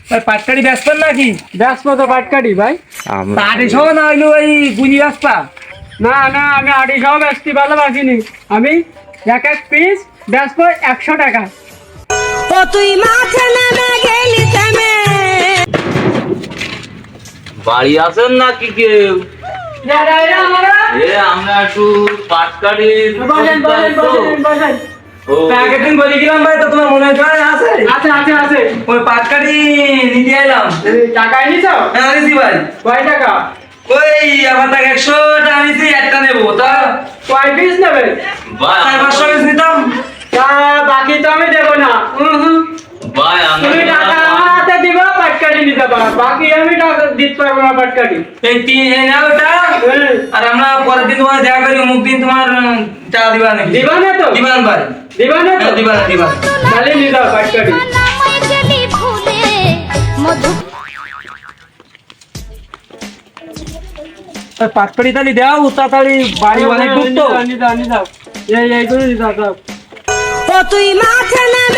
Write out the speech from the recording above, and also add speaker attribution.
Speaker 1: ভাই পাটকারি বেচবেন নাকি?
Speaker 2: বেচবো তো পাটকারি ভাই।
Speaker 1: আড়াইশো না হইলো ওই গুনি বেচবা?
Speaker 2: না না, আমি 250 বেচতে ভালোবাসিনি। আমি এক এক পিস বেচবো 100 টাকা।
Speaker 3: ও তুই মাঠে নেমে গেলি থেমে।
Speaker 4: বাড়ি আছেন নাকি কেউ? আমরা একটু পাটকারি
Speaker 1: একদিন বলে গেলাম ভাই, তো তোমার মনে হয় আছে?
Speaker 2: আছে আছে আছে।
Speaker 1: ওই পাটকারি নিতে এলাম।
Speaker 2: টাকা এনেছ?
Speaker 1: হ্যাঁ দিদি ভাই।
Speaker 2: কয় টাকা?
Speaker 1: ওই আমার টাকা 100 টাকা নিছি, একটা নেবো তা
Speaker 2: কয় পিস নেবে?
Speaker 4: ভাই
Speaker 1: 500 পিস নিতাম।
Speaker 2: তা বাকি তো আমি দেবো না।
Speaker 4: ভাই
Speaker 2: তুমি টাকা আমার হাতে দিবা, পাটকারি নিতে পারো। বাকি আমি টাকা দিতে পারবো না পাটকারি।
Speaker 1: এই নাও ওটা। আর আমরা পরের দিন তোমার দেখা করি, অমুক দিন তোমার টাকা দিবা নাকি?
Speaker 2: দিবা না তো?
Speaker 1: দিবা না ভাই।
Speaker 2: দিবা না তো?
Speaker 1: হ্যাঁ, দিবা না, দিবা না।
Speaker 2: তাহলে নিয়ে যাও পাটকারি।
Speaker 3: নামায় গেলি ফুলে মধু।
Speaker 1: পাটকারি তালি দাও তাড়াতাড়ি, বাড়ি অনেক দূর তো।
Speaker 2: নিয়ে যাও। এইগুলো নিয়ে যাও।
Speaker 3: ও তুই মাঠে নেমে